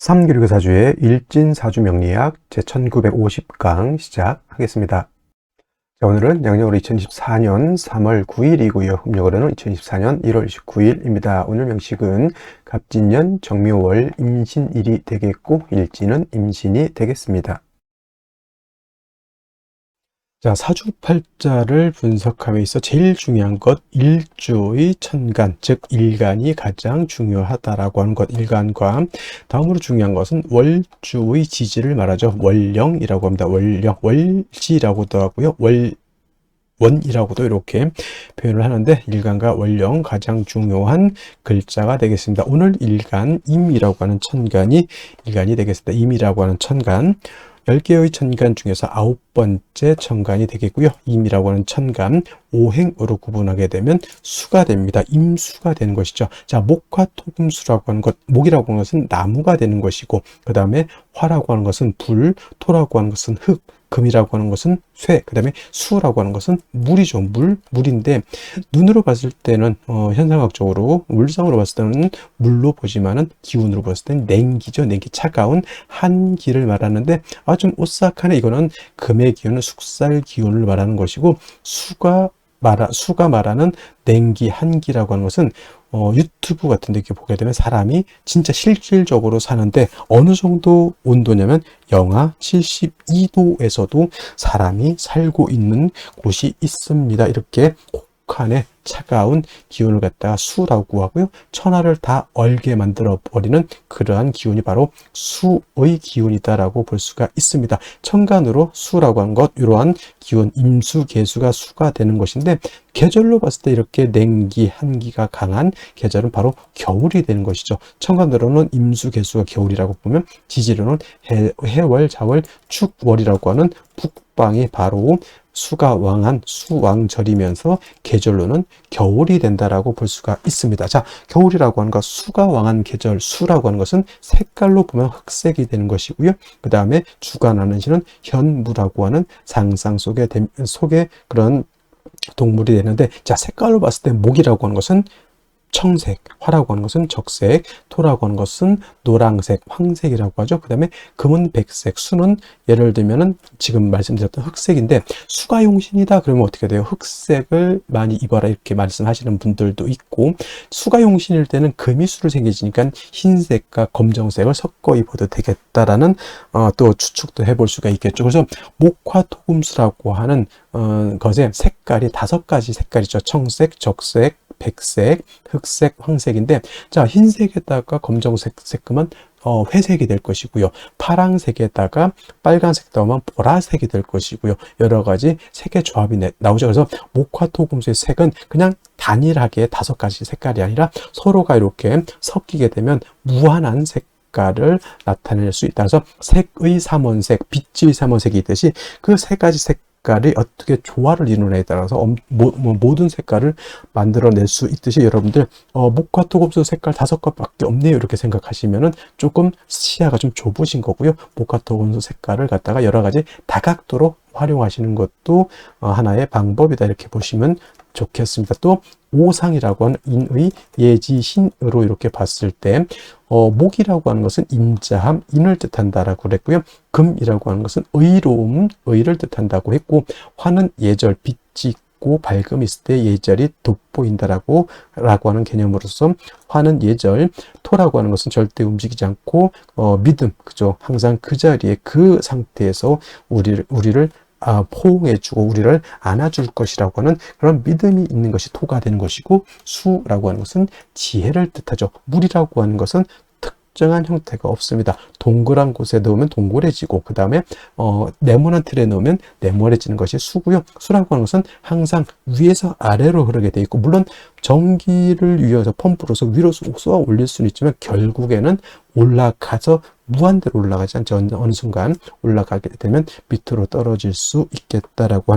삼기류교사주의 일진사주명리학 제1950강 시작하겠습니다. 자, 오늘은 양력으로 2024년 3월 9일이고요. 음력으로는 2024년 1월 29일입니다. 오늘 명식은 갑진년 정묘월 임신일이 되겠고 일진은 임신이 되겠습니다. 자, 사주팔자를 분석함에 있어 제일 중요한 것 일주의 천간, 즉 일간이 가장 중요하다라고 하는 것. 일간과 다음으로 중요한 것은 월주의 지지를 말하죠. 월령이라고 합니다. 월령, 월지라고도 하고요. 원이라고도 이렇게 표현을 하는데 일간과 월령 가장 중요한 글자가 되겠습니다. 오늘 일간 임이라고 하는 천간이 일간이 되겠습니다. 임이라고 하는 천간 10개의 천간 중에서 9번째 천간이 되겠고요. 임이라고 하는 천간 5행으로 구분하게 되면 수가 됩니다. 임수가 되는 것이죠. 자, 목화 토금수라고 하는 것, 목이라고 하는 것은 나무가 되는 것이고, 그 다음에 화라고 하는 것은 불, 토라고 하는 것은 흙, 금이라고 하는 것은 쇠, 그 다음에 수라고 하는 것은 물이죠. 물인데 눈으로 봤을 때는 현상학적으로 물상으로 봤을 때는 물로 보지만은 기운으로 봤을 때는 냉기죠. 냉기, 차가운 한기를 말하는데 좀 오싹하네. 이거는 금의 기운은 숙살 기운을 말하는 것이고 수가 말하는 냉기, 한기라고 하는 것은 유튜브 같은 데 이렇게 보게 되면 사람이 진짜 실질적으로 사는데 어느 정도 온도냐면 영하 72도에서도 사람이 살고 있는 곳이 있습니다. 이렇게 혹한의 차가운 기운을 갖다가 수라고 하고요. 천하를 다 얼게 만들어 버리는 그러한 기운이 바로 수의 기운이다라고 볼 수가 있습니다. 천간으로 수라고 하는 것, 이러한 기운, 임수, 계수가 수가 되는 것인데 계절로 봤을 때 이렇게 냉기, 한기가 강한 계절은 바로 겨울이 되는 것이죠. 천간으로는 임수, 계수가 겨울이라고 보면 지지로는 해월, 자월, 축월이라고 하는 북방이 바로 수가 왕한 수왕절이면서 계절로는 겨울이 된다라고 볼 수가 있습니다. 자, 겨울이라고 하는 것, 수가 왕한 계절, 수라고 하는 것은 색깔로 보면 흑색이 되는 것이고요. 그 다음에 주관하는 시는 현무라고 하는 상상 속에 그런 동물이 되는데, 자, 색깔로 봤을 때 목이라고 하는 것은 청색, 화라고 하는 것은 적색, 토라고 하는 것은 노랑색, 황색이라고 하죠. 그 다음에 금은 백색, 수는 예를 들면은 지금 말씀드렸던 흑색인데 수가 용신이다 그러면 어떻게 돼요? 흑색을 많이 입어라 이렇게 말씀하시는 분들도 있고, 수가 용신일 때는 금이 수를 생기니까 흰색과 검정색을 섞어 입어도 되겠다라는 또 추측도 해볼 수가 있겠죠. 그래서 목화토금수라고 하는 것의 색깔이 5가지 색깔이죠. 청색, 적색, 백색, 흑색, 황색인데, 자, 흰색에다가 검정색 색금은 회색이 될 것이고요. 파랑색에다가 빨간색 더하면 보라색이 될 것이고요. 여러 가지 색의 조합이 나오죠. 그래서 목화토금수의 색은 그냥 단일하게 5가지 색깔이 아니라 서로가 이렇게 섞이게 되면 무한한 색깔을 나타낼 수 있다. 그래서 색의 삼원색, 빛의 삼원색이 있듯이 그 3가지 색깔이 어떻게 조화를 이루느냐에 따라서 모든 색깔을 만들어낼 수 있듯이 여러분들 목화토금수 색깔 5가지밖에 없네요 이렇게 생각하시면은 조금 시야가 좀 좁으신 거고요. 목화토금수 색깔을 갖다가 여러 가지 다각도로 활용하시는 것도 하나의 방법이다 이렇게 보시면 좋겠습니다. 또 오상이라고 하는 인의 예지신으로 이렇게 봤을 때 목이라고 하는 것은 인자함, 인을 뜻한다라고 그랬고요. 금이라고 하는 것은 의로움, 의를 뜻한다고 했고, 화는 예절, 빛이 있고 밝음이 있을 때 예절이 돋보인다라고 하는 개념으로서 화는 예절, 토라고 하는 것은 절대 움직이지 않고 믿음, 그죠? 항상 그 자리에 그 상태에서 우리를 포옹해주고 우리를 안아줄 것이라고 하는 그런 믿음이 있는 것이 토가 되는 것이고, 수라고 하는 것은 지혜를 뜻하죠. 물이라고 하는 것은 특정한 형태가 없습니다. 동그란 곳에 넣으면 동그래지고, 그 다음에 네모난 틀에 넣으면 네모래지는 것이 수고요. 수라고 하는 것은 항상 위에서 아래로 흐르게 되어 있고, 물론 전기를 위해서 펌프로서 위로 쏘아 올릴 수는 있지만 결국에는 올라가서 무한대로 올라가지 않죠. 어느 순간 올라가게 되면 밑으로 떨어진다라고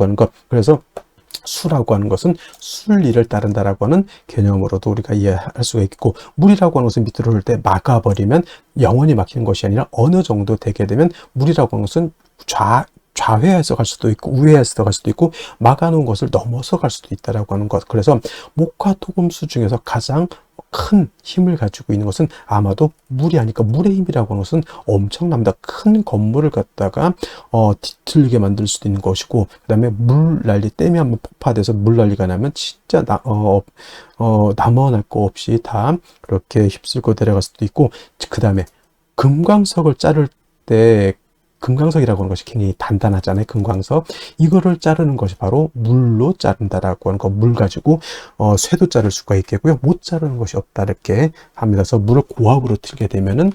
하는 것. 그래서 수라고 하는 것은 순리를 따른다라고 하는 개념으로도 우리가 이해할 수가 있고, 물이라고 하는 것은 밑으로 흐를 때 막아버리면 영원히 막히는 것이 아니라 어느 정도 되게 되면 물이라고 하는 것은 좌회해서 갈 수도 있고 우회해서 갈 수도 있고 막아놓은 것을 넘어서 갈 수도 있다라고 하는 것. 그래서 목화토금수 중에서 가장 큰 힘을 가지고 있는 것은 아마도 물이 아닐까. 물의 힘이라고 하는 것은 엄청납니다. 큰 건물을 갖다가 뒤틀리게 만들 수도 있는 것이고, 그 다음에 물난리, 댐이 한번 폭파돼서 물난리가 나면 진짜 남아날 거 없이 다 그렇게 휩쓸고 내려갈 수도 있고, 그 다음에 금광석을 자를 때 금광석이라고 하는 것이 굉장히 단단하잖아요. 금광석. 이거를 자르는 것이 바로 물로 자른다라고 하는 거. 물 가지고 쇠도 자를 수가 있겠고요. 못 자르는 것이 없다 이렇게 합니다. 그래서 물을 고압으로 틀게 되면은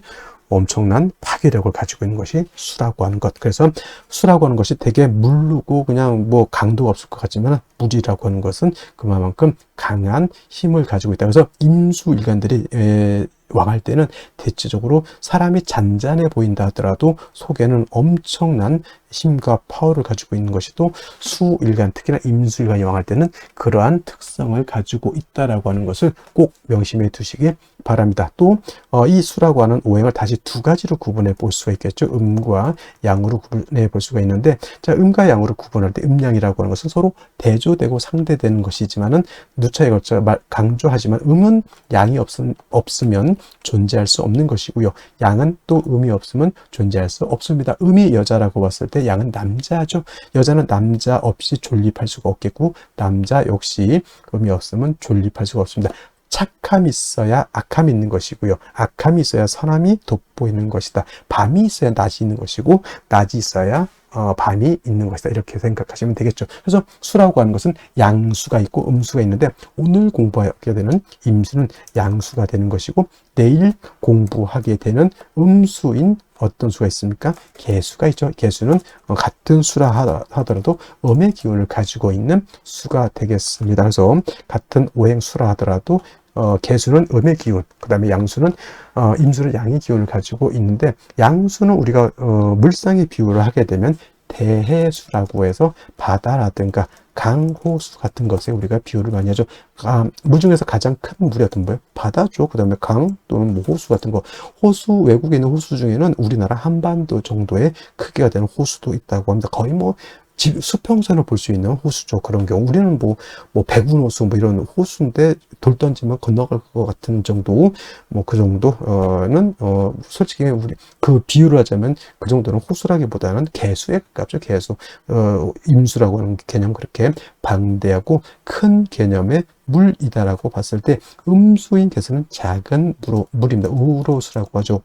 엄청난 파괴력을 가지고 있는 것이 수라고 하는 것. 그래서 수라고 하는 것이 되게 물르고 그냥 뭐 강도가 없을 것 같지만 물이라고 하는 것은 그만큼 강한 힘을 가지고 있다. 그래서 임수일간들이 왕할 때는 대체적으로 사람이 잔잔해 보인다 하더라도 속에는 엄청난 힘과 파워를 가지고 있는 것이 또 수일간, 특히나 임수일간이 왕할 때는 그러한 특성을 가지고 있다라고 하는 것을 꼭 명심해 두시기 바랍니다. 또 이 수라고 하는 오행을 다시 두 가지로 구분해 볼 수가 있겠죠. 음과 양으로 구분해 볼 수가 있는데, 자, 음과 양으로 구분할 때 음양이라고 하는 것은 서로 대조되고 상대되는 것이지만은 누차에 걸쳐 강조하지만 음은 양이 없으면 존재할 수 없는 것이고요. 양은 또 음이 없으면 존재할 수 없습니다. 음이 여자라고 봤을 때 양은 남자죠. 여자는 남자 없이 존립할 수가 없겠고, 남자 역시 음이 없으면 존립할 수가 없습니다. 착함이 있어야 악함이 있는 것이고요. 악함이 있어야 선함이 돋보이는 것이다. 밤이 있어야 낮이 있는 것이고, 낮이 있어야 밤이 있는 것이다. 이렇게 생각하시면 되겠죠. 그래서 수라고 하는 것은 양수가 있고 음수가 있는데, 오늘 공부하게 되는 임수는 양수가 되는 것이고, 내일 공부하게 되는 음수인 어떤 수가 있습니까? 개수가 있죠. 개수는 같은 수라 하더라도 음의 기운을 가지고 있는 수가 되겠습니다. 그래서 같은 오행수라 하더라도 개수는 음의 기운, 그 다음에 양수는 임수는 양의 기운을 가지고 있는데, 양수는 우리가 물상의 비유를 하게 되면 대해수라고 해서 바다라든가 강호수 같은 것에 우리가 비유를 많이 하죠. 물 중에서 가장 큰 물이 어떤 거예요? 바다죠. 그 다음에 강 또는 뭐 호수 같은 거. 호수, 외국에 있는 호수 중에는 우리나라 한반도 정도의 크기가 되는 호수도 있다고 합니다. 거의 뭐 수평선을 볼 수 있는 호수죠. 그런 경우 우리는 뭐 백운호수 뭐 이런 호수인데 돌 던지면 건너갈 것 같은 정도, 뭐 그 정도는 솔직히 우리 그 비유를 하자면 그 정도는 호수라기보다는 개수에 가깝죠. 개수. 임수라고 하는 개념, 그렇게 방대하고 큰 개념의 물이다라고 봤을 때, 음수인 개수는 작은 물입니다. 우로수라고 하죠.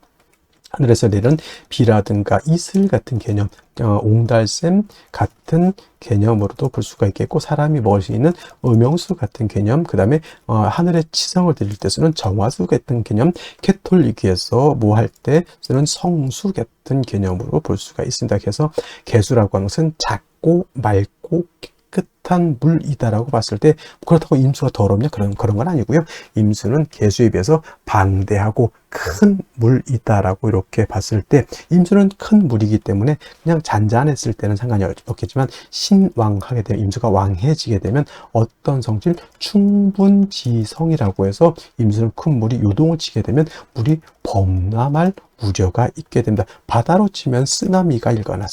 하늘에서 내리는 비라든가 이슬 같은 개념, 옹달샘 같은 개념으로도 볼 수가 있겠고, 사람이 먹을 수 있는 음용수 같은 개념, 그 다음에 하늘에 치성을 드릴 때 쓰는 정화수 같은 개념, 캐톨릭에서 뭐 할 때 쓰는 성수 같은 개념으로 볼 수가 있습니다. 그래서 개수라고 하는 것은 작고 맑고 깨끗한 물이다라고 봤을 때, 그렇다고 임수가 더럽냐? 그런 건 아니고요. 임수는 개수에 비해서 방대하고 큰 물이다라고 이렇게 봤을 때, 임수는 큰 물이기 때문에 그냥 잔잔했을 때는 상관이 없겠지만, 신왕하게 되면, 임수가 왕해지게 되면 어떤 성질? 충분지성이라고 해서 임수는 큰 물이 요동을 치게 되면 물이 범람할 우려가 있게 됩니다. 바다로 치면 쓰나미가 일거나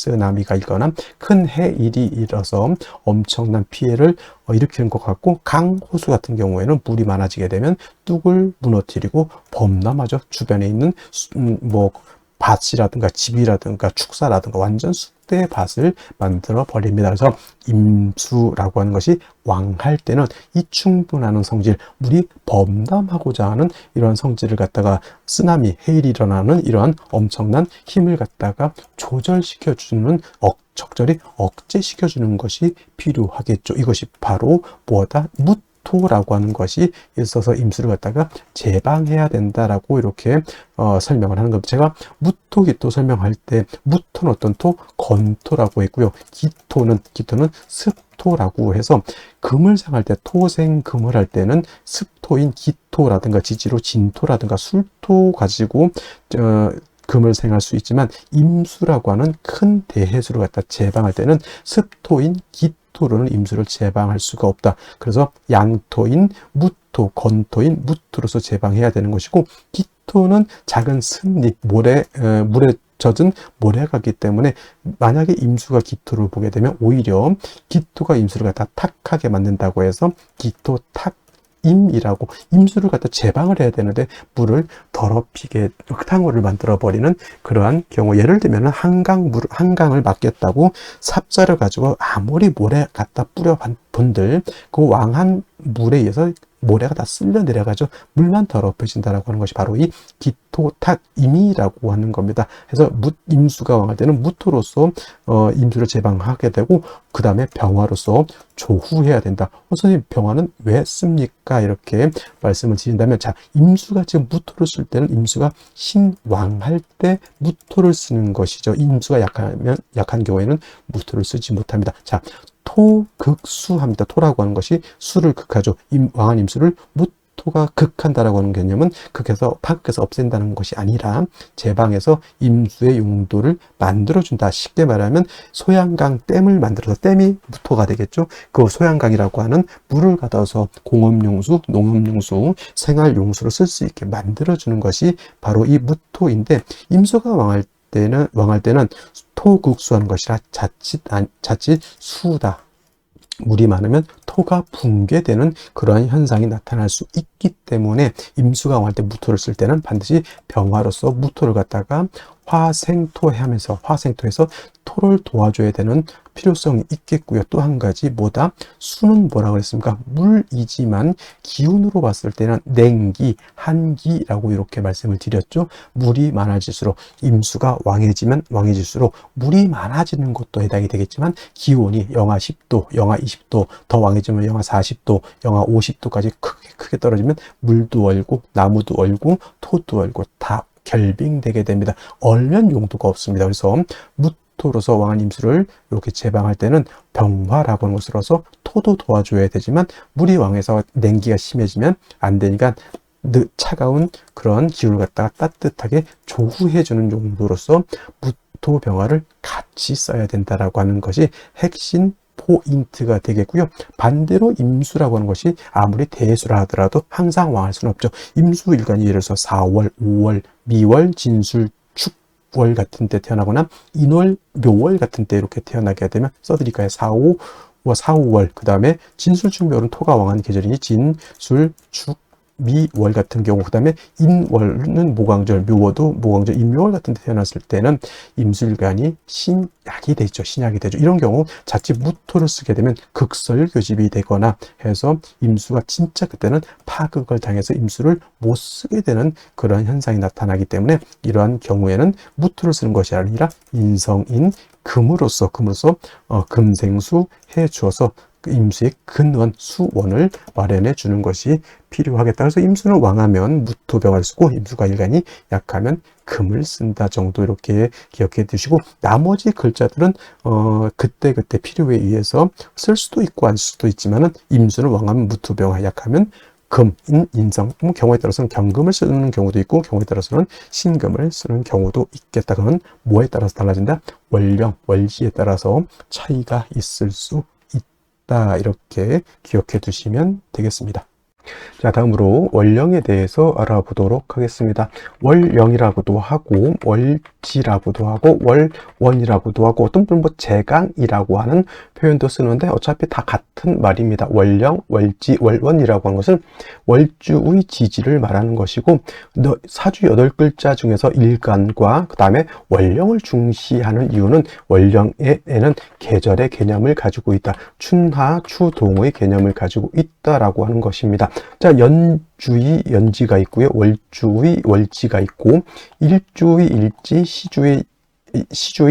큰 해일이 일어서 엄청난 피해를 일으키는 것 같고, 강, 호수 같은 경우에는 물이 많아지게 되면 뚝을 무너뜨리고 범람하죠. 주변에 있는 뭐 밭이라든가 집이라든가 축사라든가 완전 쑥대의 밭을 만들어 버립니다. 그래서 임수라고 하는 것이 왕할 때는 이 충분한 성질, 물이 범람하고자 하는 이러한 성질을 갖다가 쓰나미, 해일이 일어나는 이러한 엄청난 힘을 갖다가 조절시켜주는, 적절히 억제시켜주는 것이 필요하겠죠. 이것이 바로 뭐다? 무토라고 하는 것이 있어서 임수를 갖다가 제방해야 된다라고 이렇게 설명을 하는 겁니다. 제가 무토, 기토 설명할 때 무토는 어떤 토? 건토라고 했고요. 기토는 습토라고 해서 금을 생할 때, 토생금을 할 때는 습토인 기토라든가 지지로 진토라든가 술토 가지고 금을 생할 수 있지만, 임수라고 하는 큰 대해수를 갖다 제방할 때는 습토인 기토로는 임수를 제방할 수가 없다. 그래서 양토인 무토, 건토인 무토로서 제방해야 되는 것이고, 기토는 작은 습립, 물에 젖은 모래가기 때문에 만약에 임수가 기토를 보게 되면 오히려 기토가 임수를 갖다 탁하게 만든다고 해서 기토 탁 임이라고 임수를 갖다 제방을 해야 되는데 물을 더럽히게 흙탕물을 만들어 버리는 그러한 경우, 예를 들면 한강을 막겠다고 삽자를 가지고 아무리 모래 갖다 뿌려 본들 그 왕한 물에 의해서 모래가 다 쓸려 내려가죠. 물만 더럽혀진다라고 하는 것이 바로 이 기토탁임이라고 하는 겁니다. 그래서 임수가 왕할 때는 무토로서 임수를 제방하게 되고 그 다음에 병화로서 조후해야 된다. 선생님, 병화는 왜 씁니까? 이렇게 말씀을 드린다면, 자, 임수가 지금 무토를 쓸 때는 임수가 신왕할 때 무토를 쓰는 것이죠. 임수가 약한 경우에는 무토를 쓰지 못합니다. 자, 토극수합니다. 토라고 하는 것이 수를 극하죠. 왕한 임수를 무토가 극한다라고 하는 개념은 파극해서 없앤다는 것이 아니라 제방해서 임수의 용도를 만들어준다. 쉽게 말하면 소양강 댐을 만들어서 댐이 무토가 되겠죠. 그 소양강이라고 하는 물을 가둬서 공업용수, 농업용수, 생활용수로 쓸 수 있게 만들어주는 것이 바로 이 무토인데, 임수가 왕할 때는 토극수하는 것이라 자칫 수다. 물이 많으면 토가 붕괴되는 그러한 현상이 나타날 수 있기 때문에 임수가 왕할 때 무토를 쓸 때는 반드시 병화로서 무토를 갖다가 화생토하면서 화생토에서 토를 도와줘야 되는 필요성이 있겠고요. 또 한 가지 수는 뭐라고 그랬습니까? 물이지만 기운으로 봤을 때는 냉기, 한기라고 이렇게 말씀을 드렸죠. 물이 많아질수록 임수가 왕해질수록 물이 많아지는 것도 해당이 되겠지만 기온이 영하 10도, 영하 20도, 더 왕해지면 영하 40도, 영하 50도까지 크게 떨어지면 물도 얼고 나무도 얼고 토도 얼고 다 결빙되게 됩니다. 얼면 용도가 없습니다. 그래서 무토로서 왕한 임수를 이렇게 제방할 때는 병화라고 하는 것으로서 토도 도와줘야 되지만 물이 왕해서 냉기가 심해지면 안 되니까 차가운 그런 기운을 갖다가 따뜻하게 조후해주는 용도로서 무토 병화를 같이 써야 된다라고 하는 것이 핵심 포인트가 되겠고요. 반대로 임수라고 하는 것이 아무리 대수라 하더라도 항상 왕할 수는 없죠. 임수일간이 예를 들어서 4월, 5월, 미월, 진술, 축월 같은 때 태어나거나 인월, 묘월 같은 때 이렇게 태어나게 되면 써드릴까요? 4, 5월, 그 다음에 진술, 축, 묘월은 토가 왕한 계절이니 진술, 축, 미월 같은 경우, 그 다음에 인월은 모광절, 묘월도 모광절, 인묘월 같은 데 태어났을 때는 임술간이 신약이 되죠. 신약이 되죠. 이런 경우 자칫 무토를 쓰게 되면 극설교집이 되거나 해서 임수가 진짜 그때는 파극을 당해서 임수를 못 쓰게 되는 그런 현상이 나타나기 때문에 이러한 경우에는 무토를 쓰는 것이 아니라 인성인 금으로서 금생수 해 주어서 임수의 근원, 수원을 마련해 주는 것이 필요하겠다. 그래서 임수는 왕하면 무토병화를 쓰고 임수가 일간이 약하면 금을 쓴다 정도 이렇게 기억해 두시고, 나머지 글자들은 그때그때 필요에 의해서 쓸 수도 있고 안 쓸 수도 있지만은 임수는 왕하면 무토병화, 약하면 금, 인성, 경우에 따라서는 경금을 쓰는 경우도 있고 경우에 따라서는 신금을 쓰는 경우도 있겠다. 그건 뭐에 따라서 달라진다? 월령, 월지에 따라서 차이가 있을 수 있다. 이렇게 기억해 두시면 되겠습니다. 자, 다음으로 월령에 대해서 알아보도록 하겠습니다. 월령이라고도 하고 월지라고도 하고 월원이라고도 하고 어떤 분은 제강이라고 하는 표현도 쓰는데 어차피 다 같은 말입니다. 월령, 월지, 월원이라고 하는 것은 월주의 지지를 말하는 것이고, 사주 8글자 중에서 일간과 그 다음에 월령을 중시하는 이유는 월령에는 계절의 개념을 가지고 있다. 춘하, 추동의 개념을 가지고 있다라고 하는 것입니다. 자, 연주의 연지가 있고요. 월주의 월지가 있고, 일주의 일지, 시주의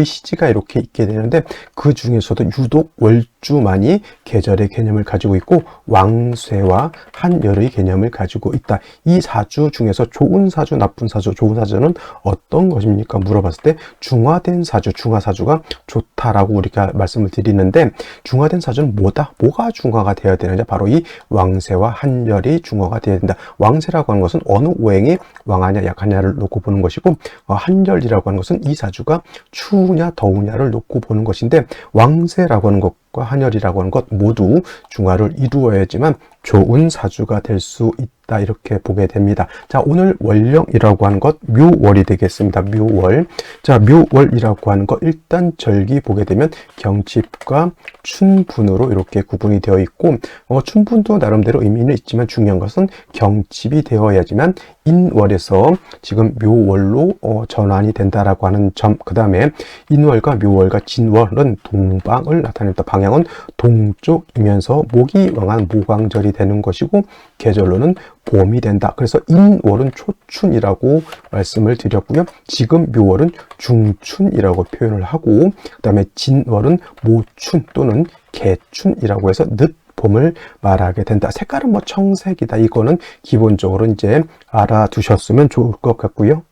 시지가 이렇게 있게 되는데, 그 중에서도 유독 월주만이 계절의 개념을 가지고 있고 왕쇠와 한열의 개념을 가지고 있다. 이 사주 중에서 좋은 사주, 나쁜 사주, 좋은 사주는 어떤 것입니까? 물어봤을 때 중화된 사주, 중화사주가 좋다라고 우리가 말씀을 드리는데, 중화된 사주는 뭐가 중화가 되어야 되느냐? 바로 이 왕쇠와 한열이 중화가 되어야 된다. 왕쇠라고 하는 것은 어느 오행이 왕하냐 약하냐를 놓고 보는 것이고, 한열이라고 하는 것은 이 사주가 추우냐 더우냐를 놓고 보는 것인데, 왕세라고 하는 한약과 한열이라고 하는 것 모두 중화를 이루어야지만 좋은 사주가 될 수 있다, 이렇게 보게 됩니다. 자, 오늘 월령이라고 하는 것 묘월이 되겠습니다. 묘월. 자, 묘월이라고 하는 것 일단 절기 보게 되면 경칩과 춘분으로 이렇게 구분이 되어 있고, 춘분도 나름대로 의미는 있지만 중요한 것은 경칩이 되어야지만 인월에서 지금 묘월로 전환이 된다라고 하는 점. 그 다음에 인월과 묘월과 진월은 동방을 나타냅니다. 방향은 동쪽이면서 목이 왕한 모광절이 되는 것이고, 계절로는 봄이 된다. 그래서 인월은 초춘이라고 말씀을 드렸고요. 지금 묘월은 중춘이라고 표현을 하고, 그 다음에 진월은 모춘 또는 개춘이라고 해서 늦봄을 말하게 된다. 색깔은 뭐 청색이다. 이거는 기본적으로 이제 알아두셨으면 좋을 것 같고요.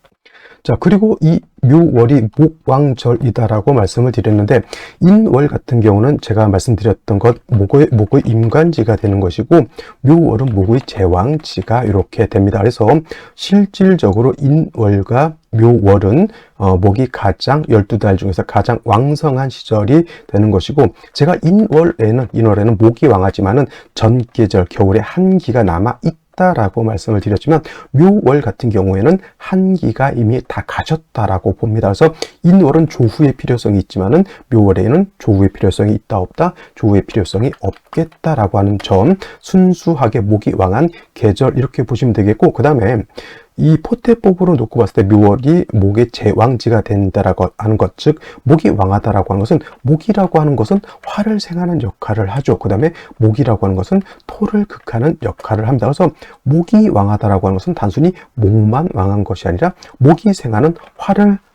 자, 그리고 이 묘월이 목왕절이다라고 말씀을 드렸는데, 인월 같은 경우는 제가 말씀드렸던 것 목의 임관지가 되는 것이고, 묘월은 목의 제왕지가 이렇게 됩니다. 그래서 실질적으로 인월과 묘월은 목이 가장 12달 중에서 가장 왕성한 시절이 되는 것이고, 제가 인월에는 목이 왕하지만은 전계절 겨울에 한기가 남아 라고 말씀을 드렸지만, 묘월 같은 경우에는 한기가 이미 다 가셨다라고 봅니다. 그래서 인월은 조후의 필요성이 있지만은 묘월에는 조후의 필요성이 있다 없다, 조후의 필요성이 없겠다라고 하는 점, 순수하게 목이 왕한 계절 이렇게 보시면 되겠고, 그 다음에 이 포태법으로 놓고 봤을 때 묘월이 목의 제왕지가 된다라고 하는 것, 즉 목이 왕하다라고 하는 것은, 목이라고 하는 것은 화를 생하는 역할을 하죠. 그 다음에 목이라고 하는 것은 토를 극하는 역할을 합니다. 그래서 목이 왕하다라고 하는 것은 단순히 목만 왕한 것이 아니라 목이 생하는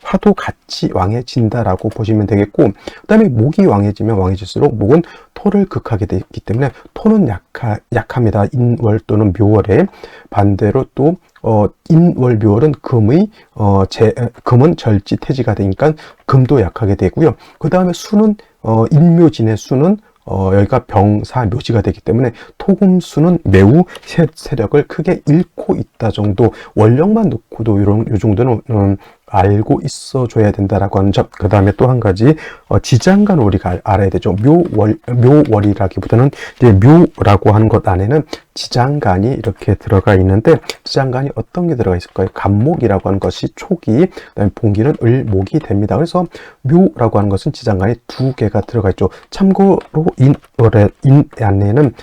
화도 같이 왕해진다라고 보시면 되겠고, 그 다음에 목이 왕해지면 왕해질수록 목은 토를 극하게 되기 때문에 토는 약합니다. 인월 또는 묘월에. 반대로 또 인월 묘월은 금은 절지 태지가 되니까 금도 약하게 되고요. 그 다음에 수는 인묘진의 수는 여기가 병사 묘지가 되기 때문에 토금수는 매우 세력을 크게 잃고 있다 정도, 월령만 놓고도 요 정도는 알고 있어 줘야 된다라고 하는 점. 그 다음에 또 한 가지, 지장간 우리가 알아야 되죠. 묘월이라기보다는 이제 묘라고 하는 것 안에는 지장간이 이렇게 들어가 있는데, 지장간이 어떤 게 들어가 있을까요? 간목이라고 하는 것이 초기, 그다음에 봉기는 을목이 됩니다. 그래서 묘라고 하는 것은 지장간이 2개가 들어가 있죠. 참고로 인 안에는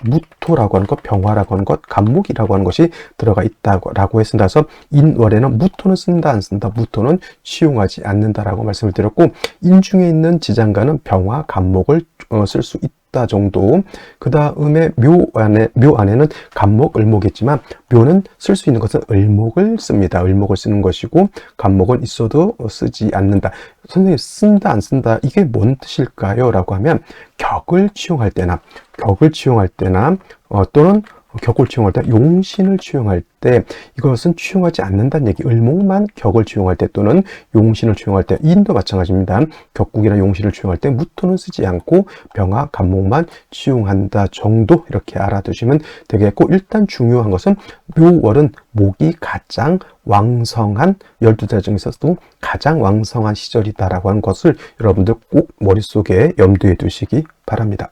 무토라고 하는 것, 병화라고 하는 것, 간목이라고 하는 것이 들어가 있다고 했습니다. 그래서 인월에는 무토는 쓴다 안 쓴다, 무토는 취용하지 않는다라고 말씀을 드렸고, 인중에 있는 지장간은 병화, 간목을 쓸 수 있다 정도. 그 다음에 묘 안에는 간목, 을목이지만 묘는 쓸 수 있는 것은 을목을 씁니다. 을목을 쓰는 것이고, 간목은 있어도 쓰지 않는다. 선생님, 쓴다 안 쓴다, 이게 뭔 뜻일까요? 라고 하면, 격을 취용할 때나 또는 격을 취용할 때, 용신을 취용할 때 이것은 취용하지 않는다는 얘기. 을목만 격을 취용할 때 또는 용신을 취용할 때, 인도 마찬가지입니다. 격국이나 용신을 취용할 때 무토는 쓰지 않고 병화, 간목만 취용한다 정도, 이렇게 알아두시면 되겠고, 일단 중요한 것은 묘월은 목이 가장 왕성한, 12달 중에서도 가장 왕성한 시절이다라고 하는 것을 여러분들 꼭 머릿속에 염두에 두시기 바랍니다.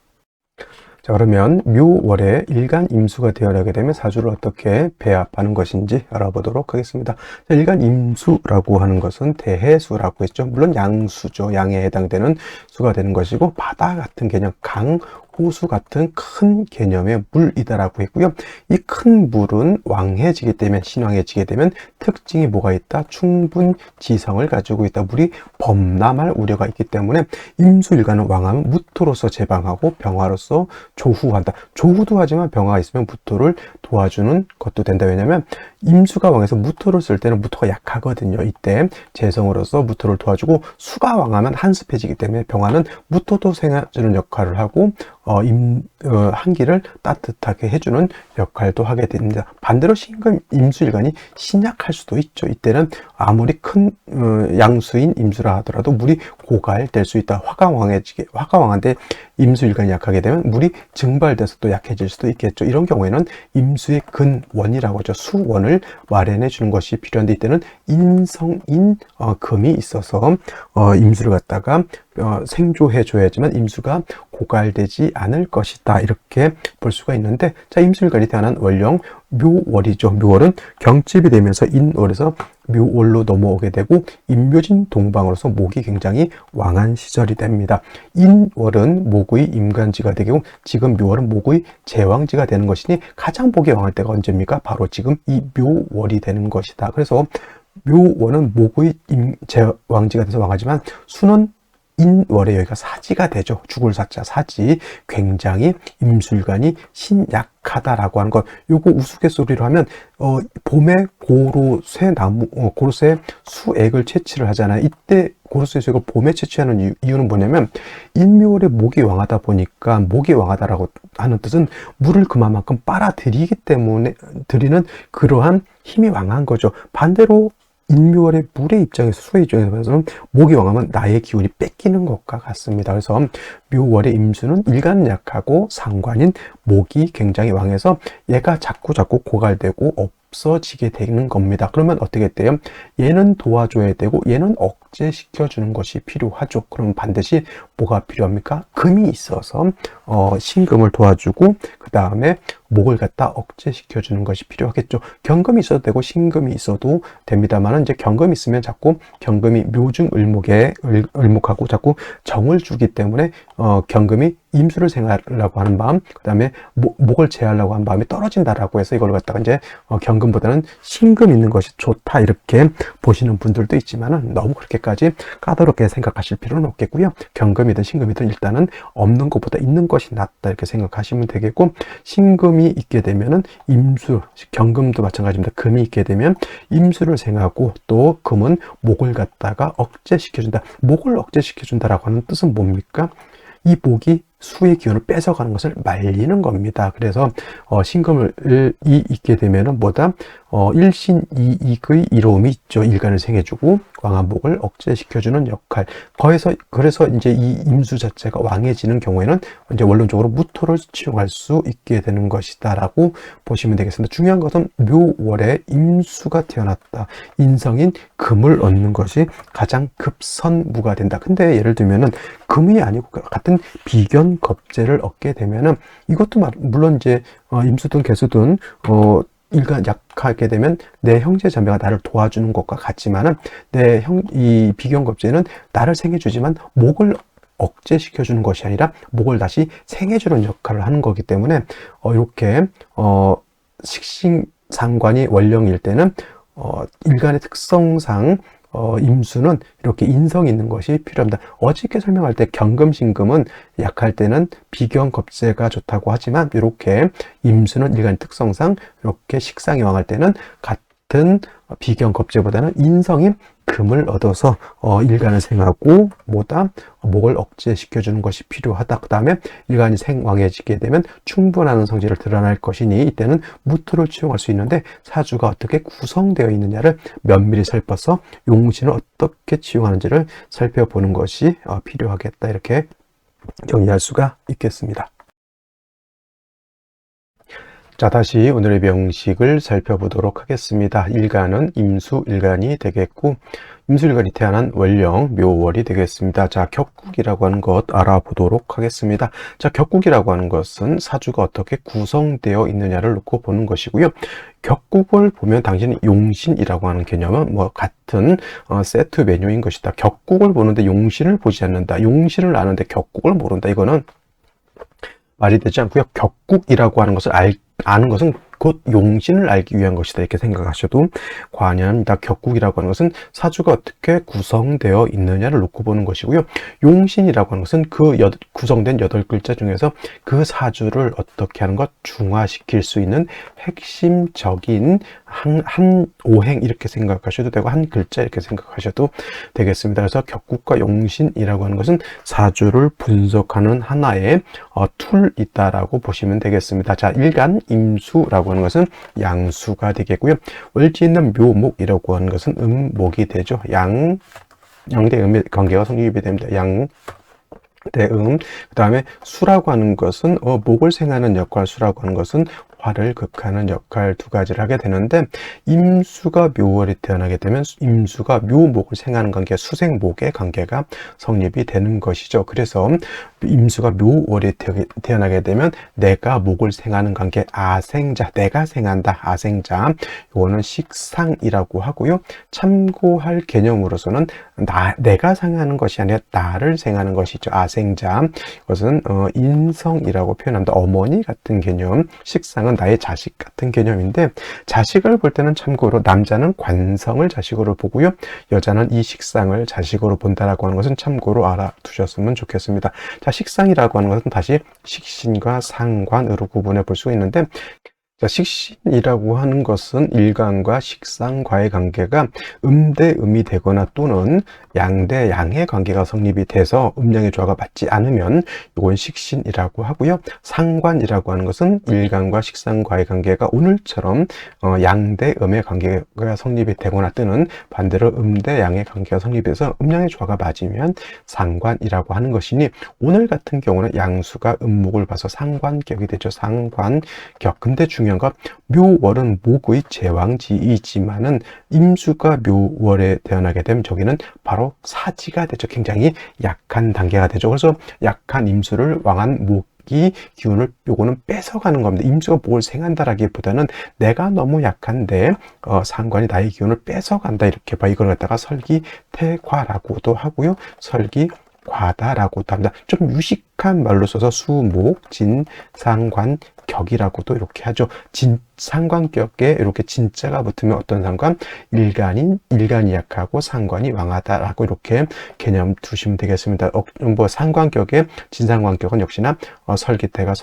자, 그러면 묘월에 일간 임수가 되어나게 되면 사주를 어떻게 배합하는 것인지 알아보도록 하겠습니다. 자, 일간 임수라고 하는 것은 대해수라고 했죠. 물론 양수죠. 양에 해당되는 수가 되는 것이고, 바다 같은 개념, 강, 호수 같은 큰 개념의 물이다라고 했고요. 이 큰 물은 왕해지게 되면, 신왕해지게 되면 특징이 뭐가 있다? 충분 지성을 가지고 있다. 물이 범람할 우려가 있기 때문에 임수일간은 왕하면 무토로서 제방하고 병화로서 조후한다. 조후도 하지만 병화가 있으면 무토를 도와주는 것도 된다. 왜냐하면 임수가 왕해서 무토를 쓸 때는 무토가 약하거든요. 이때 재성으로서 무토를 도와주고, 수가 왕하면 한습해지기 때문에 병화는 무토도 생해주는 역할을 하고 한기를 따뜻하게 해주는 역할도 하게 됩니다. 반대로 신금 임수일간이 신약할 수도 있죠. 이때는 아무리 큰 양수인 임수라 하더라도 물이 고갈될 수 있다. 화가 왕한데 임수일간이 약하게 되면 물이 증발돼서 또 약해질 수도 있겠죠. 이런 경우에는 임수의 근원이라고 하죠. 수원을 마련해 주는 것이 필요한데, 이때는 인성인 금이 있어서 임수를 갖다가 생조해 줘야지만 임수가 고갈되지 않을 것이다, 이렇게 볼 수가 있는데, 자, 임수일간이 태어난 월령 묘월이죠. 묘월은 경집이 되면서 인월에서 묘월로 넘어오게 되고 임묘진 동방으로서 목이 굉장히 왕한 시절이 됩니다. 인월은 목의 임간지가 되고 지금 묘월은 목의 제왕지가 되는 것이니 가장 목이 왕할 때가 언제입니까? 바로 지금 이 묘월이 되는 것이다. 그래서 묘월은 목의 제왕지가 돼서 왕하지만 수는 인월에 여기가 사지가 되죠. 죽을 사자 사지. 굉장히 임술관이 신약하다라고 하는 것. 요거 우스갯소리로 하면 봄에 고로쇠 나무 고로쇠 수액을 채취를 하잖아요. 이때 고로쇠 수액을 봄에 채취하는 이유는 뭐냐면 인묘월에 목이 왕하다 보니까, 목이 왕하다라고 하는 뜻은 물을 그만큼 빨아들이기 때문에 드리는 그러한 힘이 왕한 거죠. 반대로 인묘월의 물의 입장에서, 수의 입장에서는 목이 왕하면 나의 기운이 뺏기는 것과 같습니다. 그래서 묘월의 임수는 일간은 약하고 상관인 목이 굉장히 왕해서 얘가 자꾸 고갈되고 없어지게 되는 겁니다. 그러면 어떻게 돼요? 얘는 도와줘야 되고 얘는 억제시켜주는 것이 필요하죠. 그럼 반드시 뭐가 필요합니까? 금이 있어서 신금을 도와주고 그 다음에 목을 갖다 억제시켜주는 것이 필요하겠죠. 경금이 있어도 되고 신금이 있어도 됩니다만, 이제 경금이 있으면 자꾸 경금이 묘중 을목하고 자꾸 정을 주기 때문에 경금이 임수를 생하려고 하는 마음, 그 다음에 목을 제하려고 하는 마음이 떨어진다라고 해서 이걸 갖다가 이제 경금보다는 신금 있는 것이 좋다, 이렇게 보시는 분들도 있지만은 너무 그렇게까지 까다롭게 생각하실 필요는 없겠고요. 경금이든 신금이든 일단은 없는 것보다 있는 것이 낫다, 이렇게 생각하시면 되겠고, 신금이 있게 되면은 임수, 경금도 마찬가지입니다. 금이 있게 되면 임수를 생하고 또 금은 목을 갖다가 억제시켜준다. 목을 억제시켜준다라고 하는 뜻은 뭡니까? 이 목이 수의 기운을 뺏어가는 것을 말리는 겁니다. 그래서 신금을 있게 되면은 뭐다? 일신이익의 이로움이 있죠. 일간을 생해주고 왕한 목을 억제시켜주는 역할. 그래서 이제 이 임수 자체가 왕해지는 경우에는 이제 원론적으로 무토를 치용할 수 있게 되는 것이다라고 보시면 되겠습니다. 중요한 것은 묘월에 임수가 태어났다. 인성인 금을 얻는 것이 가장 급선무가 된다. 근데 예를 들면은 금이 아니고 같은 비견 겁재를 얻게 되면은 이것도 물론 이제 임수든 개수든 일간 약하게 되면 내 형제 자매가 나를 도와주는 것과 같지만은 이 비견겁제는 나를 생해주지만 목을 억제시켜주는 것이 아니라 목을 다시 생해주는 역할을 하는 거기 때문에 이렇게 식신상관이 월령일 때는 일간의 특성상 임수는 이렇게 인성 있는 것이 필요합니다. 어저께 설명할 때 경금신금은 약할 때는 비견겁제가 좋다고 하지만, 이렇게 임수는 일간의 특성상 이렇게 식상이 왕할 때는 같은 비견겁제보다는 인성인 금을 얻어서 일간을 생하고 목을 억제시켜주는 것이 필요하다. 그 다음에 일간이 생왕해지게 되면 충분한 성질을 드러날 것이니 이때는 무토를 치용할 수 있는데, 사주가 어떻게 구성되어 있느냐를 면밀히 살펴서 용신을 어떻게 치용하는지를 살펴보는 것이 필요하겠다, 이렇게 정리할 수가 있겠습니다. 자, 다시 오늘의 명식을 살펴보도록 하겠습니다. 일간은 임수일간이 되겠고, 임수일간이 태어난 월령 묘월이 되겠습니다. 자, 격국이라고 하는 것 알아보도록 하겠습니다. 자, 격국이라고 하는 것은 사주가 어떻게 구성되어 있느냐를 놓고 보는 것이고요. 격국을 보면 당신은 용신이라고 하는 개념은 같은 세트 메뉴인 것이다. 격국을 보는데 용신을 보지 않는다. 용신을 아는데 격국을 모른다. 이거는 말이 되지 않고요. 격국이라고 하는 것을 아는 것은 곧 용신을 알기 위한 것이다, 이렇게 생각하셔도 과언입니다. 격국이라고 하는 것은 사주가 어떻게 구성되어 있느냐를 놓고 보는 것이고요. 용신이라고 하는 것은 구성된 8글자 중에서 그 사주를 어떻게 하는 것, 중화시킬 수 있는 핵심적인 한 오행, 이렇게 생각하셔도 되고 한 글자, 이렇게 생각하셔도 되겠습니다. 그래서 격국과 용신이라고 하는 것은 사주를 분석하는 하나의 툴이다라고 보시면 되겠습니다. 자, 일간 임수라고 하는 것은 양수가 되겠고요. 월지 있는 묘목이라고 하는 것은 음목이 되죠. 양대 음의 관계가 성립이 됩니다. 대음. 그 다음에 수라고 하는 것은 목을 생하는 역할, 수라고 하는 것은 화를 극하는 역할 두 가지를 하게 되는데, 임수가 묘월에 태어나게 되면 임수가 묘목을 생하는 관계, 수생목의 관계가 성립이 되는 것이죠. 그래서 임수가 묘월에 태어나게 되면 내가 목을 생하는 관계, 아생자, 내가 생한다, 아생자. 이거는 식상이라고 하고요. 참고할 개념으로서는 내가 생하는 것이 아니라 나를 생하는 것이죠. 아생자. 이것은 인성이라고 표현합니다. 어머니 같은 개념, 식상은 나의 자식 같은 개념인데, 자식을 볼 때는 참고로 남자는 관성을 자식으로 보고요, 여자는 이 식상을 자식으로 본다라고 하는 것은 참고로 알아두셨으면 좋겠습니다. 자, 식상이라고 하는 것은 다시 식신과 상관으로 구분해 볼 수 있는데, 자, 식신이라고 하는 것은 일간과 식상과의 관계가 대 음이 되거나 또는 대 양의 관계가 성립이 돼서 음양의 조화가 맞지 않으면 이건 식신이라고 하고요. 상관이라고 하는 것은 일간과 식상과의 관계가 오늘처럼 대 음의 관계가 성립이 되거나 또는 반대로 대 양의 관계가 성립돼서 음양의 조화가 맞으면 상관이라고 하는 것이니, 오늘 같은 경우는 양수가 음목을 봐서 상관격이 되죠. 상관격. 근데 중요한 것, 묘월은 목의 제왕지이지만은 임수가 묘월에 태어나게 되면 저기는 바로 사지가 되죠. 굉장히 약한 단계가 되죠. 그래서 약한 임수를 왕한 목이 기운을 요거는 뺏어가는 겁니다. 임수가 뭘 생한다라기보다는 내가 너무 약한데 상관이 나의 기운을 뺏어간다, 이렇게 봐. 이걸 갖다가 설기태과라고도 하고요, 설기과다라고도 합니다. 좀 유식한 말로 써서 수목, 진, 상관, 격이라고도 이렇게 하죠. 상관격에 이렇게 진자가 붙으면 어떤 상관? 일간이 약하고 상관이 왕하다라고 이렇게 개념 두시면 되겠습니다. 상관격의 진상관격은 역시나 설기태가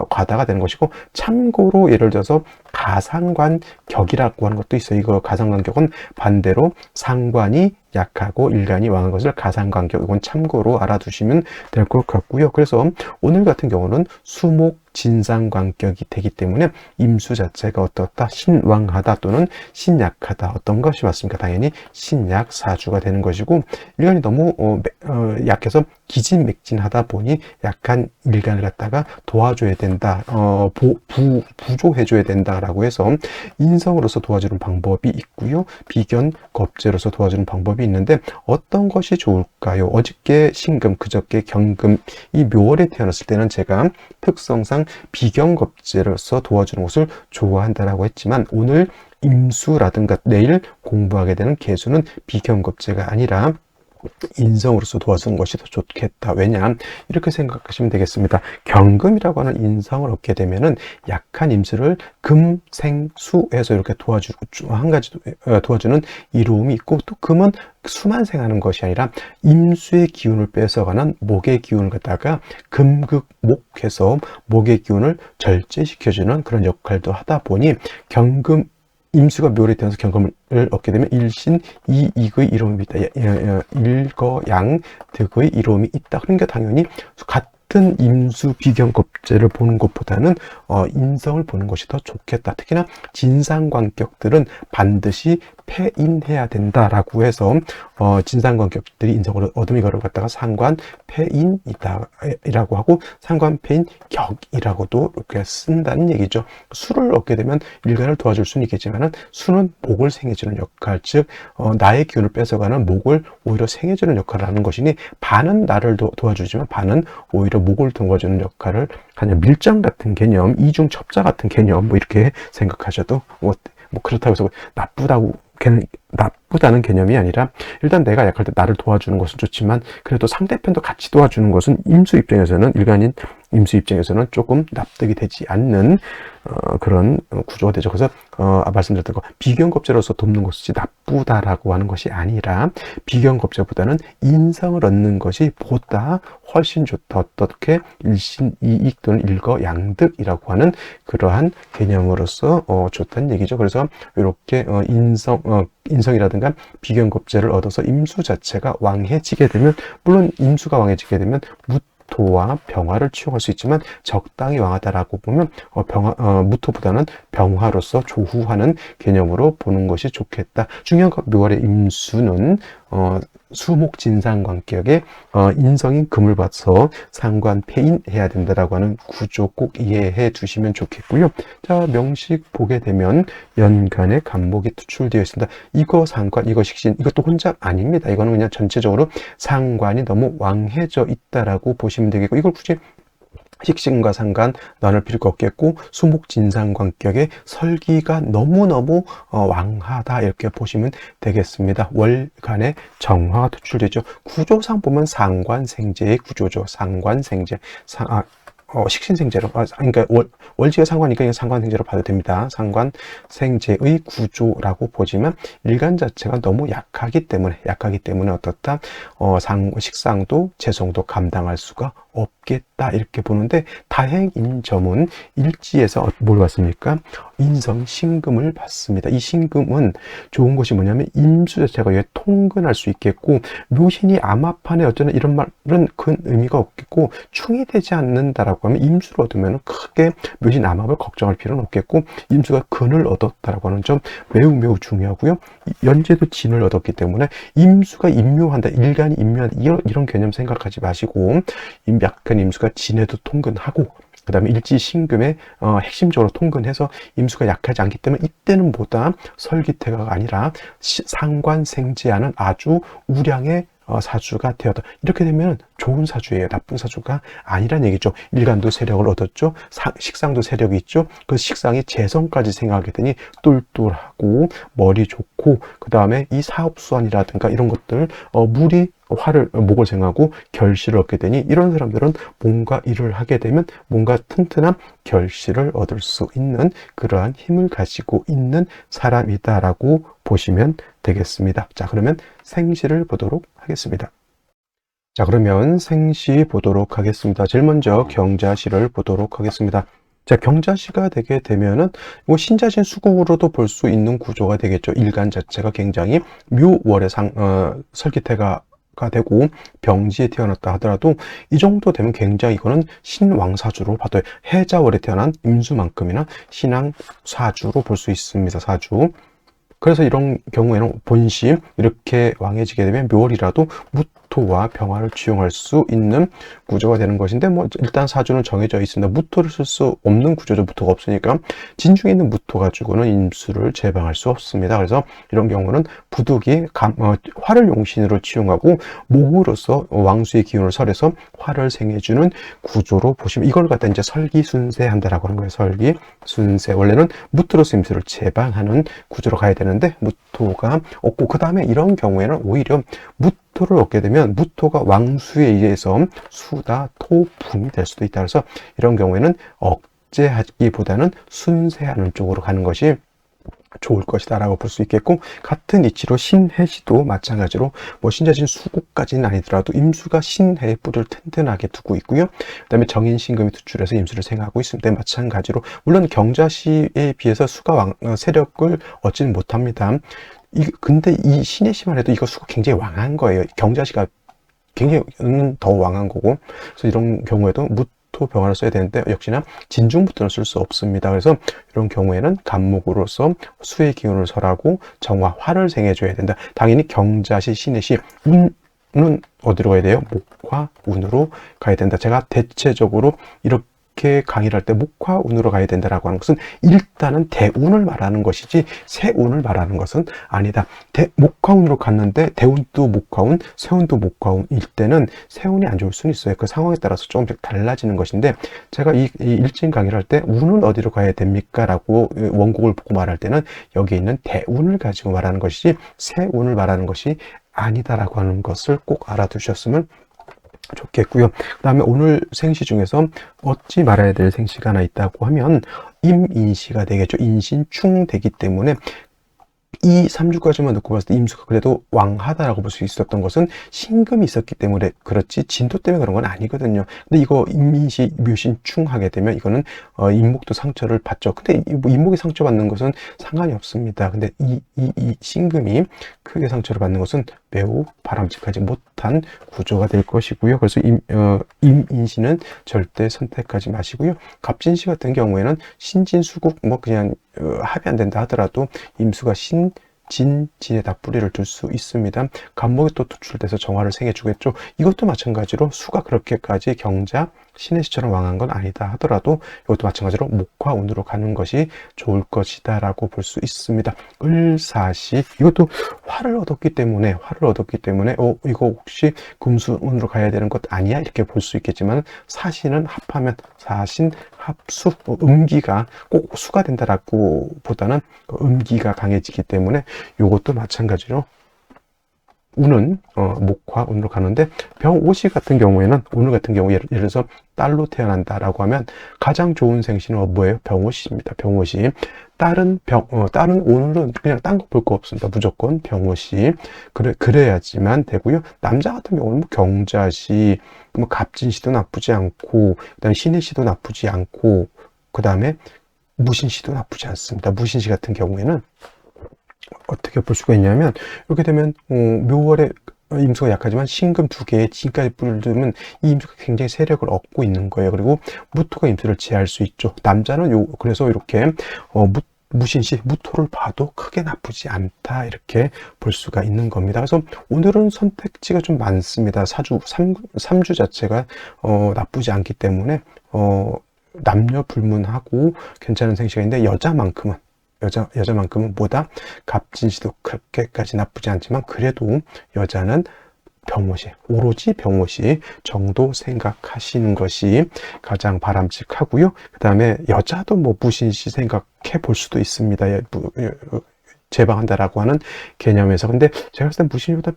과다가 되는 것이고, 참고로 예를 들어서 가상관격이라고 하는 것도 있어요. 이거 가상관격은 반대로 상관이 약하고 일간이 왕한 것을 가상관격, 이건 참고로 알아두시면 될 것 같고요. 그래서 오늘 같은 경우는 수목 진상관격이 되기 때문에 임수 자체가 어떻다? 신왕하다 또는 신약하다. 어떤 것이 맞습니까? 당연히 신약사주가 되는 것이고, 일간이 너무 약해서 기진맥진하다 보니 약한 일간을 갖다가 도와줘야 된다, 부조해줘야 된다라고 해서 인성으로서 도와주는 방법이 있고요, 비견겁제로서 도와주는 방법이 있는데, 어떤 것이 좋을까요? 어저께 신금, 그저께 경금, 이 묘월에 태어났을 때는 제가 특성상 비견겁제로서 도와주는 것을 좋아한다라고 했지만, 오늘 임수라든가 내일 공부하게 되는 계수는 비견겁제가 아니라 인성으로서 도와주는 것이 더 좋겠다. 왜냐? 이렇게 생각하시면 되겠습니다. 경금이라고 하는 인성을 얻게 되면은 약한 임수를 금, 생, 수에서 이렇게 한 가지 도와주는 이로움이 있고, 또 금은 수만 생하는 것이 아니라 임수의 기운을 뺏어가는 목의 기운을 갖다가 금극목해서 목의 기운을 절제시켜주는 그런 역할도 하다 보니, 임수가 묘월에 태어나서 경금을 얻게 되면 일신 이익의 이로움이 있다. 일거양득의 이로움이 있다. 그러니까 당연히 같은 임수 비견겁제를 보는 것보다는 인성을 보는 것이 더 좋겠다. 특히나 진상관격들은 반드시 패인해야 된다라고 해서 진상관격들이 인성을 얻으면 이거를 갖다가 상관패인이다라고 하고, 상관패인격이라고도 이렇게 쓴다는 얘기죠. 수를 얻게 되면 일간을 도와줄 수는 있겠지만은 수는 목을 생해주는 역할, 즉 나의 기운을 뺏어가는 목을 오히려 생해주는 역할을 하는 것이니, 반은 나를 도와주지만 반은 오히려 목을 도와주는 역할을 하는 밀장 같은 개념, 이중첩자 같은 개념, 뭐 이렇게 생각하셔도 뭐 그렇다고 해서 나쁘다는 개념이 아니라, 일단 내가 약할 때 나를 도와주는 것은 좋지만 그래도 상대편도 같이 도와주는 것은 일간인 임수 입장에서는 조금 납득이 되지 않는 그런 구조가 되죠. 그래서 말씀드렸던 거, 비견겁제로서 돕는 것이 나쁘다라고 하는 것이 아니라, 비견겁제보다는 인성을 얻는 것이 보다 훨씬 좋다. 어떻게? 일신이익 또는 일거양득이라고 하는 그러한 개념으로서 좋다는 얘기죠. 그래서 이렇게 인성이라든가 비견겁제를 얻어서 임수 자체가 왕해지게 되면, 물론 임수가 왕해지게 되면 무토와 병화를 취용할 수 있지만, 적당히 왕하다라고 보면 무토보다는 병화로서 조후하는 개념으로 보는 것이 좋겠다. 중요한 건 묘월의 임수는 수목진상관격에 인성인 금을 봐서 상관 폐인해야 된다라고 하는 구조 꼭 이해해 두시면 좋겠고요. 자, 명식 보게 되면 연간에 간목이 투출되어 있습니다. 이거 상관, 이거 식신, 이것도 혼잡 아닙니다. 이거는 그냥 전체적으로 상관이 너무 왕해져 있다라고 보시면 되겠고, 이걸 굳이 식신과 상관 나눌 필요가 없겠고, 수목진상관격에 설기가 너무너무 왕하다 이렇게 보시면 되겠습니다. 월간에 정화가 투출되죠. 구조상 보면 상관생재의 구조죠. 상관생재. 식신생재로, 그러니까 월지가 상관이니까 그냥 상관생재로 봐도 됩니다. 상관생재의 구조라고 보지만 일간 자체가 너무 약하기 때문에 어떻다? 식상도 재성도 감당할 수가 없겠다 이렇게 보는데, 다행인 점은 일지에서 뭘 봤습니까? 인성 신금을 봤습니다. 이 신금은 좋은 것이 뭐냐면 임수 자체가 왜 통근할 수 있겠고, 묘신이 암합판에 어쩌나 이런 말은 큰 의미가 없겠고, 충이 되지 않는다라고 하면 임수를 얻으면 크게 묘신 암합을 걱정할 필요는 없겠고, 임수가 근을 얻었다라고 하는 점 매우 중요하고요. 연재도 진을 얻었기 때문에 임수가 임묘한다, 일간이 임묘한다, 이런 개념 생각하지 마시고, 약한 임수가 진에도 통근하고, 그 다음에 일지 신금에 핵심적으로 통근해서 임수가 약하지 않기 때문에 이때는 보다 설기태가가 아니라 상관생재하는 아주 우량의 사주가 되었다. 이렇게 되면 좋은 사주예요. 나쁜 사주가 아니란 얘기죠. 일간도 세력을 얻었죠. 식상도 세력이 있죠. 그 식상이 재성까지 생각하게 되니 똘똘하고 머리 좋고, 그 다음에 이 사업수완이라든가 이런 것들 물이 목을 생하고 결실을 얻게 되니, 이런 사람들은 뭔가 일을 하게 되면 뭔가 튼튼한 결실을 얻을 수 있는 그러한 힘을 가지고 있는 사람이다라고 보시면 되겠습니다. 자, 그러면 생시를 보도록 하겠습니다. 자, 그러면 생시 보도록 하겠습니다. 제일 먼저 경자시를 보도록 하겠습니다. 자, 경자시가 되게 되면은 뭐 신자신 수국으로도 볼 수 있는 구조가 되겠죠. 일간 자체가 굉장히 묘월의 설기태가 되고 병지에 태어났다 하더라도 이 정도 되면 굉장히 이거는 신왕사주로 봐도 해자월에 태어난 임수만큼이나 신왕사주로 볼 수 있습니다. 사주. 그래서 이런 경우에는 본심 이렇게 왕해지게 되면 묘월이라도 무토와 병화를 취용할 수 있는 구조가 되는 것인데, 뭐 일단 사주는 정해져 있습니다. 무토를 쓸 수 없는 구조죠. 무토가 없으니까 진중에 있는 무토 가지고는 임수를 제방할 수 없습니다. 그래서 이런 경우는 부득이 화를 용신으로 취용하고 목으로서 왕수의 기운을 설해서 화를 생해주는 구조로 보시면, 이걸 갖다 이제 설기순세한다라고 하는 거예요. 설기순세. 원래는 무토로서 임수를 제방하는 구조로 가야 되는 데 무토가 없고, 그 다음에 이런 경우에는 오히려 무토를 얻게 되면 무토가 왕수에 의해서 수다 토분이 될 수도 있다. 그래서 이런 경우에는 억제하기보다는 순세하는 쪽으로 가는 것이 좋을 것이다 라고 볼 수 있겠고, 같은 이치로 신해시도 마찬가지로 뭐 신자신 수국까지는 아니더라도 임수가 신해의 뿔을 튼튼하게 두고 있고요. 그 다음에 정인신금이 투출해서 임수를 생하고 있습니다. 마찬가지로 물론 경자시에 비해서 수가 세력을 얻지는 못합니다. 근데 이 신해시만 해도 이거 수가 굉장히 왕한 거예요. 경자시가 굉장히 더 왕한 거고, 그래서 이런 경우에도 무토 병화를 써야 되는데 역시나 진중부터는 쓸 수 없습니다. 그래서 이런 경우에는 간목으로서 수의 기운을 설하고 정화, 화를 생해줘야 된다. 당연히 경자시, 신해시, 운은 어디로 가야 돼요? 목화, 운으로 가야 된다. 제가 대체적으로 이렇게 강의를 할 때 목화운으로 가야 된다라고 하는 것은 일단은 대운을 말하는 것이지 세운을 말하는 것은 아니다. 목화운으로 갔는데 대운도 목화운, 세운도 목화운일 때는 세운이 안 좋을 수는 있어요. 그 상황에 따라서 조금씩 달라지는 것인데, 제가 이 일진 강의를 할 때 운은 어디로 가야 됩니까? 라고 원곡을 보고 말할 때는 여기 있는 대운을 가지고 말하는 것이지 세운을 말하는 것이 아니다라고 하는 것을 꼭 알아두셨으면 좋겠고요. 그 다음에 오늘 생시 중에서 얻지 말아야 될 생시가 하나 있다고 하면 임인시가 되겠죠. 인신충 되기 때문에 이 3주까지만 놓고 봤을 때 임수가 그래도 왕하다라고 볼 수 있었던 것은 신금이 있었기 때문에 그렇지 진토 때문에 그런 건 아니거든요. 근데 이거 임민시 묘신충하게 되면 이거는 임목도 상처를 받죠. 근데 뭐 임목이 상처받는 것은 상관이 없습니다. 근데 이 신금이 크게 상처를 받는 것은 매우 바람직하지 못한 구조가 될 것이고요. 그래서 임인시는 절대 선택하지 마시고요. 갑진시 같은 경우에는 신진수국 뭐 그냥 합이 안 된다 하더라도 임수가 진에다 뿌리를 둘 수 있습니다. 간목이 또 투출돼서 정화를 생겨주겠죠. 이것도 마찬가지로 수가 그렇게까지 경자, 신의 시처럼 왕한 건 아니다 하더라도 이것도 마찬가지로 목화 운으로 가는 것이 좋을 것이다 라고 볼 수 있습니다. 을사시, 이것도 화를 얻었기 때문에 이거 혹시 금수운으로 가야 되는 것 아니야? 이렇게 볼 수 있겠지만, 사신은 합하면 사신, 합수, 음기가 꼭 수가 된다라고 보다는 음기가 강해지기 때문에 이것도 마찬가지로 운은 목화 운으로 가는데, 병오시 같은 경우에는, 오늘 같은 경우 예를 들어서 딸로 태어난다라고 하면 가장 좋은 생신은 뭐예요? 병오시입니다. 병오시. 딸은 오늘은 그냥 딴 거 볼 거 없습니다. 무조건 병오시. 그래야지만 되고요. 남자 같은 경우는 뭐 경자시, 뭐 갑진시도 나쁘지 않고, 그다음에 신해시도 나쁘지 않고, 그다음에 무신시도 나쁘지 않습니다. 무신시 같은 경우에는 어떻게 볼 수가 있냐면, 이렇게 되면 묘월에 임수가 약하지만 신금 2개의 진까지 뿌리를 두면 이 임수가 굉장히 세력을 얻고 있는 거예요. 그리고 무토가 임수를 제할 수 있죠. 남자는 그래서 이렇게 무신시, 무토를 봐도 크게 나쁘지 않다, 이렇게 볼 수가 있는 겁니다. 그래서 오늘은 선택지가 좀 많습니다. 삼주 자체가 나쁘지 않기 때문에 남녀 불문하고 괜찮은 생시간인데, 여자만큼은 뭐다? 갑진시도 그렇게까지 나쁘지 않지만, 그래도 여자는 병오시, 오로지 병오시 정도 생각하시는 것이 가장 바람직하고요. 그 다음에 여자도 뭐 무신시 생각해 볼 수도 있습니다. 제방한다라고 하는 개념에서. 근데 제가 봤을 땐 무신시보다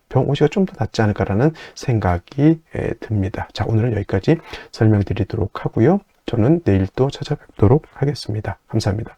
병오시가 좀 더 낫지 않을까라는 생각이 듭니다. 자, 오늘은 여기까지 설명드리도록 하고요. 저는 내일 또 찾아뵙도록 하겠습니다. 감사합니다.